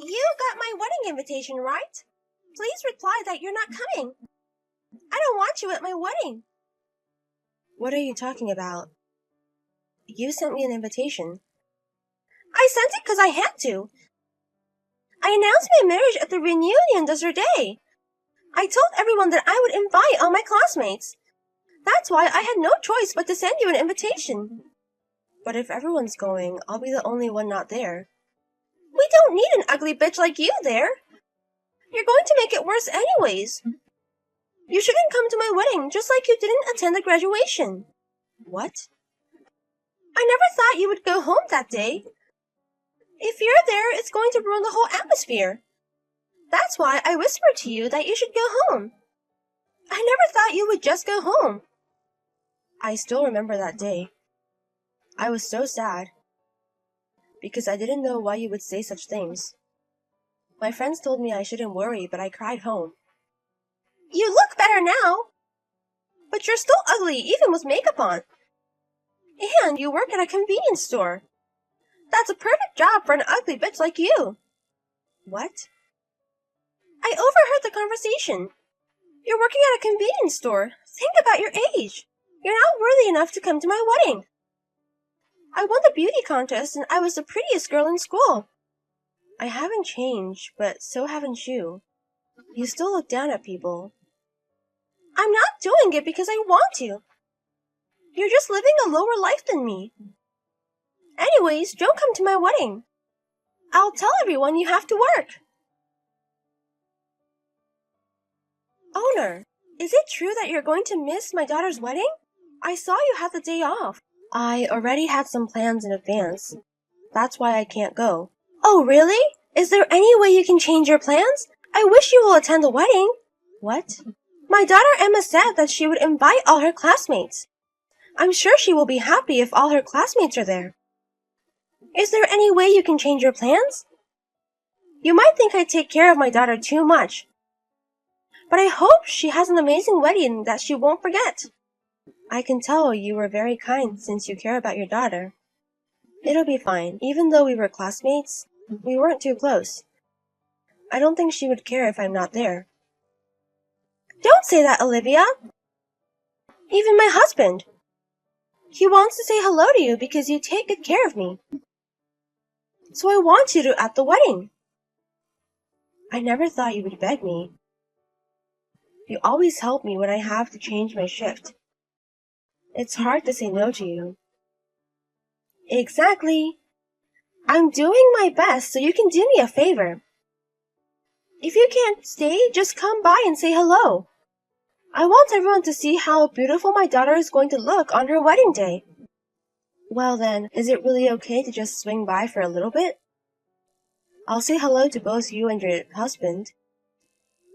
You got my wedding invitation, right? Please reply that you're not coming. I don't want you at my wedding. What are you talking about? You sent me an invitation. I sent it because I had to. I announced my marriage at the reunion the other day. I told everyone that I would invite all my classmates. That's why I had no choice but to send you an invitation. But if everyone's going, I'll be the only one not there. We don't need an ugly bitch like you there. You're going to make it worse anyways. You shouldn't come to my wedding just like you didn't attend the graduation. What? I never thought you would go home that day. If you're there, it's going to ruin the whole atmosphere. That's why I whispered to you that you should go home. I never thought you would just go home. I still remember that day. I was so sad, because I didn't know why you would say such things. My friends told me I shouldn't worry, but I cried home. You look better now, but you're still ugly even with makeup on. And you work at a convenience store. That's a perfect job for an ugly bitch like you. What? I overheard the conversation. You're working at a convenience store. Think about your age. You're not worthy enough to come to my wedding. I won the beauty contest and I was the prettiest girl in school. I haven't changed, but so haven't you. You still look down at people. I'm not doing it because I want to. You're just living a lower life than me. Anyways, don't come to my wedding. I'll tell everyone you have to work. Owner, is it true that you're going to miss my daughter's wedding? I saw you had the day off. I already had some plans in advance. That's why I can't go. Oh, really? Is there any way you can change your plans? I wish you will attend the wedding. What? My daughter Emma said that she would invite all her classmates. I'm sure she will be happy if all her classmates are there. Is there any way you can change your plans? You might think I take care of my daughter too much, but I hope she has an amazing wedding that she won't forget. I can tell you were very kind since you care about your daughter. It'll be fine. Even though we were classmates, we weren't too close. I don't think she would care if I'm not there. Don't say that, Olivia. Even my husband. He wants to say hello to you because you take good care of me. So I want you to at the wedding. I never thought you would beg me. You always help me when I have to change my shift. It's hard to say no to you. Exactly. I'm doing my best so you can do me a favor. If you can't stay, just come by and say hello. I want everyone to see how beautiful my daughter is going to look on her wedding day. Well then, is it really okay to just swing by for a little bit? I'll say hello to both you and your husband,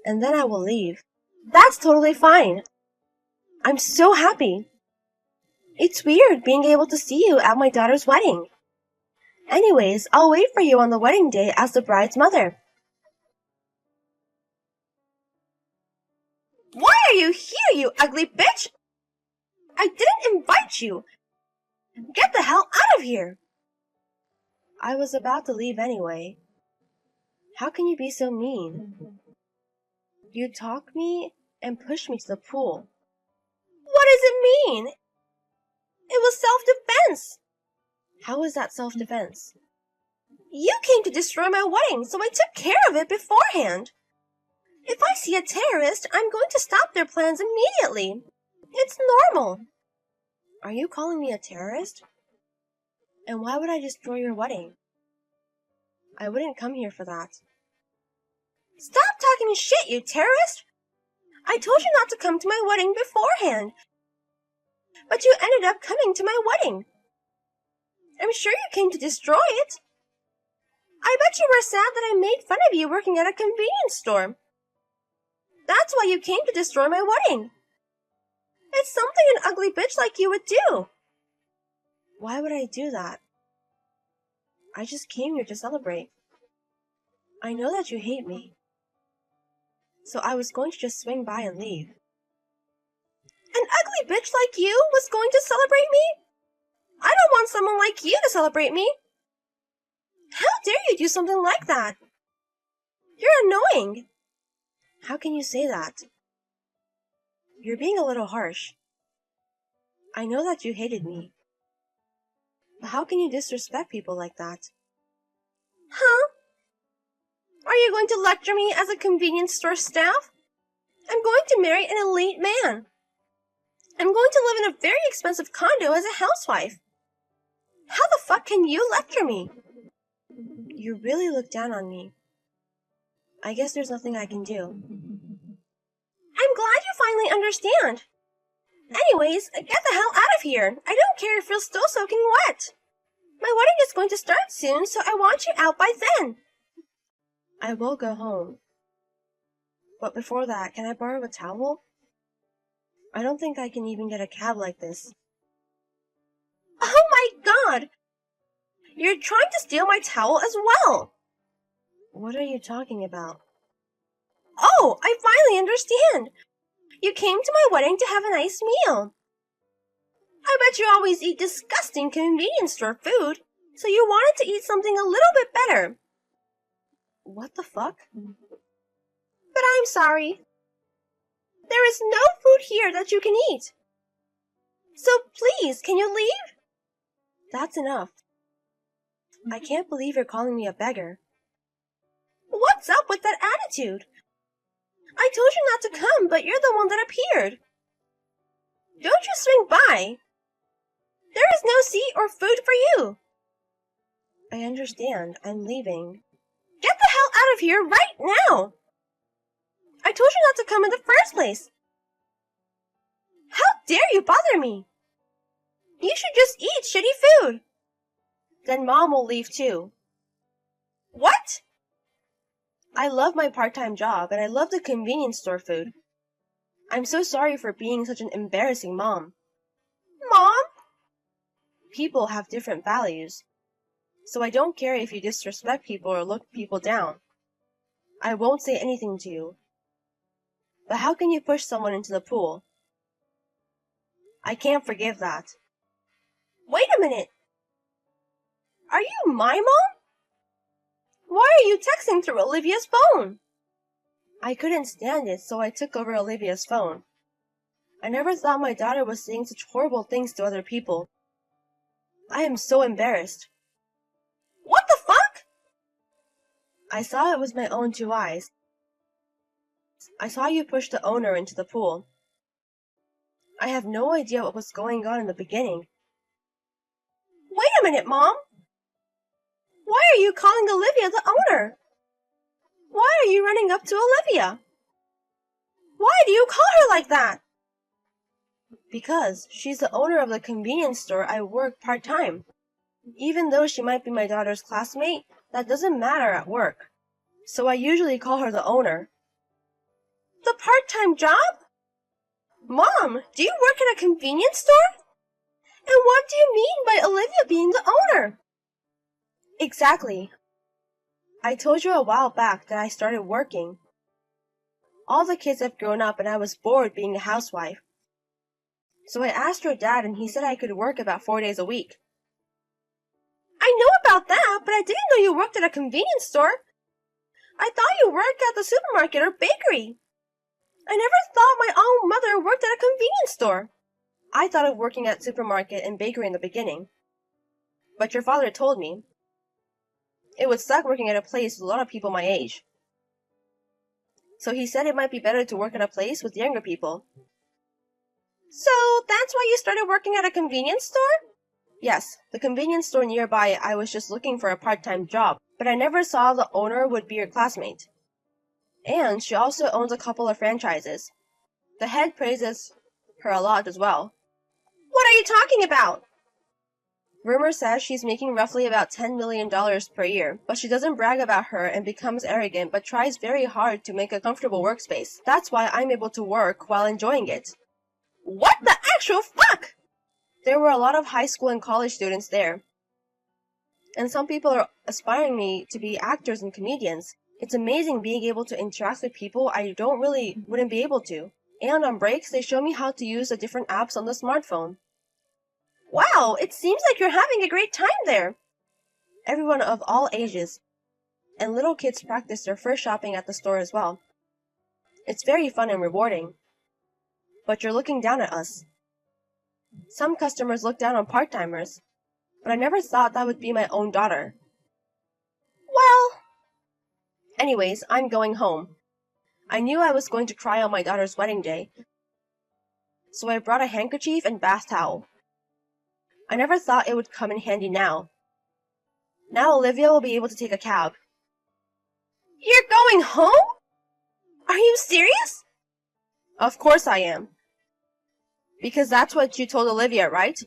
and then I will leave. That's totally fine. I'm so happy. It's weird being able to see you at my daughter's wedding. Anyways, I'll wait for you on the wedding day as the bride's mother. Why are you here, you ugly bitch? I didn't invite you. Get the hell out of here. I was about to leave anyway. How can you be so mean? You talk me and push me to the pool. What does it mean? It was self-defense. How is that self-defense? You came to destroy my wedding, so I took care of it beforehand. If I see a terrorist, I'm going to stop their plans immediately. It's normal. Are you calling me a terrorist? And why would I destroy your wedding? I wouldn't come here for that. Stop talking shit, you terrorist! I told you not to come to my wedding beforehand, but you ended up coming to my wedding. I'm sure you came to destroy it. I bet you were sad that I made fun of you working at a convenience store. That's why you came to destroy my wedding. It's something an ugly bitch like you would do. Why would I do that? I just came here to celebrate. I know that you hate me, so I was going to just swing by and leave. An ugly bitch like you was going to celebrate me? I don't want someone like you to celebrate me. How dare you do something like that? You're annoying! How can you say that? You're being a little harsh. I know that you hated me. But how can you disrespect people like that? Huh? Are you going to lecture me as a convenience store staff? I'm going to marry an elite man. I'm going to live in a very expensive condo as a housewife. How the fuck can you lecture me? You really look down on me. I guess there's nothing I can do. I'm glad you finally understand. Anyways, get the hell out of here. I don't care if you're still soaking wet. My wedding is going to start soon, so I want you out by then. I will go home. But before that, can I borrow a towel? I don't think I can even get a cab like this. Oh my god! You're trying to steal my towel as well! What are you talking about? Oh, I finally understand! You came to my wedding to have a nice meal. I bet you always eat disgusting convenience store food, so you wanted to eat something a little bit better. What the fuck? But I'm sorry. There is no food here that you can eat. So please, can you leave? That's enough. I can't believe you're calling me a beggar. What's up with that attitude? I told you not to come, but you're the one that appeared. Don't you swing by. There is no seat or food for you. I understand. I'm leaving. Get the hell out of here right now! I told you not to come in the first place. How dare you bother me? You should just eat shitty food. Then Mom will leave too. What? I love my part-time job and I love the convenience store food. I'm so sorry for being such an embarrassing mom. Mom? People have different values. So I don't care if you disrespect people or look people down. I won't say anything to you. But how can you push someone into the pool? I can't forgive that. Wait a minute! Are you my mom? Why are you texting through Olivia's phone? I couldn't stand it, so I took over Olivia's phone. I never thought my daughter was saying such horrible things to other people. I am so embarrassed. What the fuck? I saw it with my own 2 eyes. I saw you push the owner into the pool. I have no idea what was going on in the beginning. Wait a minute, Mom! Why are you calling Olivia the owner? Why are you running up to Olivia? Why do you call her like that? Because she's the owner of the convenience store I work part-time. Even though she might be my daughter's classmate, that doesn't matter at work. So I usually call her the owner. The part-time job? Mom, do you work at a convenience store? And what do you mean by Olivia being the owner? Exactly. I told you a while back that I started working. All the kids have grown up and I was bored being a housewife. So I asked your dad and he said I could work about 4 days a week. I know about that, but I didn't know you worked at a convenience store. I thought you worked at the supermarket or bakery. I never thought my own mother worked at a convenience store. I thought of working at supermarket and bakery in the beginning. But your father told me it would suck working at a place with a lot of people my age. So he said it might be better to work at a place with younger people. So that's why you started working at a convenience store? Yes, the convenience store nearby. I was just looking for a part-time job, but I never saw the owner would be your classmate. And she also owns a couple of franchises. The head praises her a lot as well. What are you talking about? Rumor says she's making roughly about $10 million per year, but she doesn't brag about her and becomes arrogant but tries very hard to make a comfortable workspace. That's why I'm able to work while enjoying it. What the actual fuck? There were a lot of high school and college students there. And some people are aspiring me to be actors and comedians. It's amazing being able to interact with people I wouldn't be able to. And on breaks, they show me how to use the different apps on the smartphone. Wow, it seems like you're having a great time there. Everyone of all ages. and little kids practice their first shopping at the store as well. It's very fun and rewarding. But you're looking down at us. Some customers look down on part-timers, but I never thought that would be my own daughter. Well, anyways, I'm going home. I knew I was going to cry on my daughter's wedding day, so I brought a handkerchief and bath towel. I never thought it would come in handy now. Now Olivia will be able to take a cab. You're going home? Are you serious? Of course I am. Because that's what you told Olivia, right?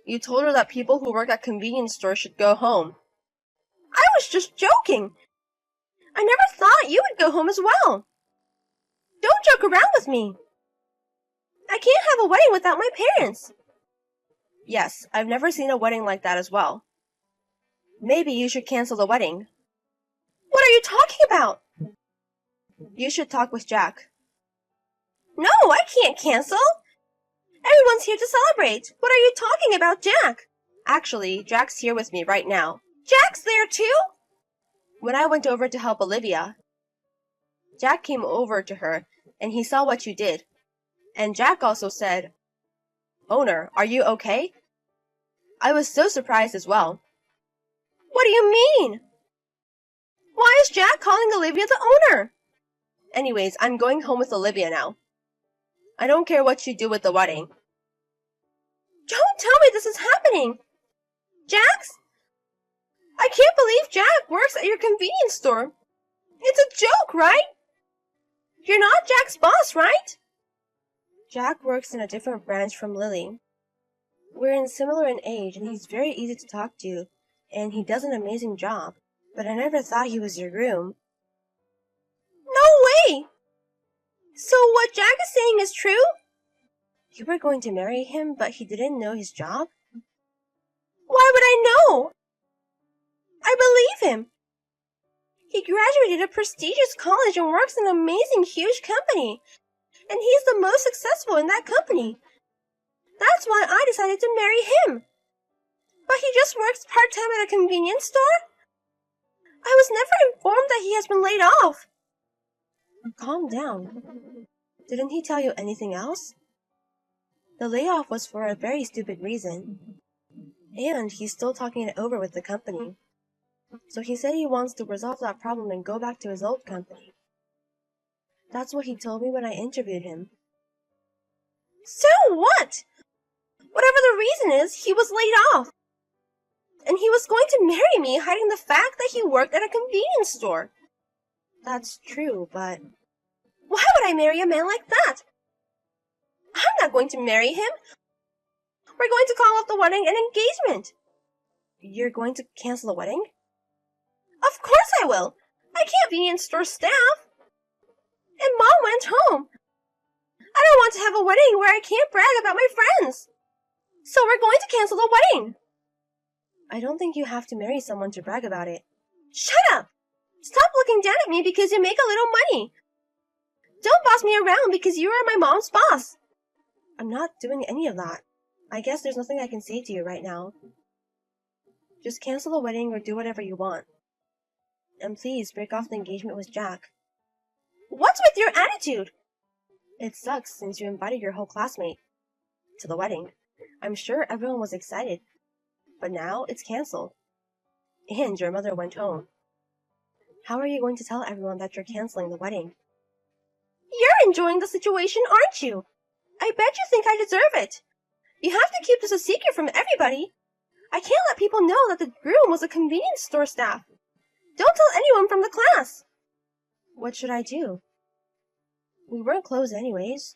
You told her that people who work at convenience stores should go home. I was just joking. I never thought you would go home as well. Don't joke around with me. I can't have a wedding without my parents. Yes, I've never seen a wedding like that as well. Maybe you should cancel the wedding. What are you talking about? You should talk with Jack. No, I can't cancel. Everyone's here to celebrate. What are you talking about, Jack? Actually, Jack's here with me right now. Jack's there too? When I went over to help Olivia, Jack came over to her and he saw what you did. And Jack also said, "Owner, are you okay?" I was so surprised as well. What do you mean? Why is Jack calling Olivia the owner? Anyways, I'm going home with Olivia now. I don't care what you do with the wedding. Don't tell me this is happening. Jack's? I can't believe Jack works at your convenience store. It's a joke, right? You're not Jack's boss, right? Jack works in a different branch from Lily. We're similar in age and he's very easy to talk to, and he does an amazing job. But I never thought he was your groom. No way! So what Jack is saying is true? You were going to marry him, but he didn't know his job? Why would I know? I believe him. He graduated a prestigious college and works in an amazing, huge company. And he's the most successful in that company. That's why I decided to marry him. But he just works part-time at a convenience store? I was never informed that he has been laid off. Calm down. Didn't he tell you anything else? The layoff was for a very stupid reason. And he's still talking it over with the company. So he said he wants to resolve that problem and go back to his old company. That's what he told me when I interviewed him. So what? Whatever the reason is, he was laid off. And he was going to marry me, hiding the fact that he worked at a convenience store. That's true, but why would I marry a man like that? I'm not going to marry him. We're going to call off the wedding and engagement. You're going to cancel the wedding? Of course I will. I can't be in store staff. And Mom went home. I don't want to have a wedding where I can't brag about my friends. So we're going to cancel the wedding. I don't think you have to marry someone to brag about it. Shut up! Stop looking down at me because you make a little money. Don't boss me around because you are my mom's boss. I'm not doing any of that. I guess there's nothing I can say to you right now. Just cancel the wedding or do whatever you want. And please break off the engagement with Jack. What's with your attitude? It sucks since you invited your whole classmate to the wedding. I'm sure everyone was excited. But now it's canceled. And your mother went home. How are you going to tell everyone that you're canceling the wedding? You're enjoying the situation, aren't you? I bet you think I deserve it. You have to keep this a secret from everybody. I can't let people know that the groom was a convenience store staff. Don't tell anyone from the class. What should I do? We weren't closed anyways.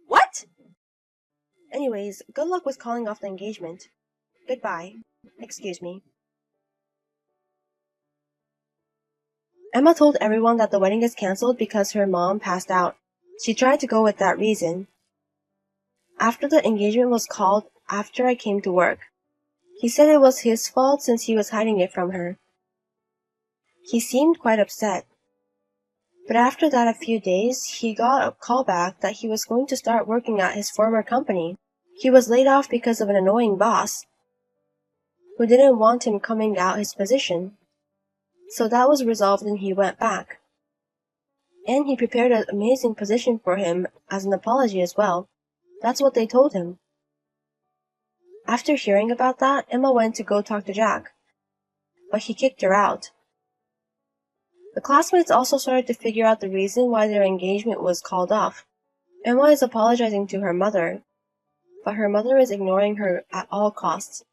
What? Anyways, good luck with calling off the engagement. Goodbye. Excuse me. Emma told everyone that the wedding is cancelled because her mom passed out. She tried to go with that reason. After the engagement was called after I came to work, he said it was his fault since he was hiding it from her. He seemed quite upset. But after that a few days, he got a call back that he was going to start working at his former company. He was laid off because of an annoying boss who didn't want him coming out his position. So that was resolved and he went back. And he prepared an amazing position for him as an apology as well. That's what they told him. After hearing about that, Emma went to go talk to Jack, but he kicked her out. The classmates also started to figure out the reason why their engagement was called off. Emma is apologizing to her mother, but her mother is ignoring her at all costs.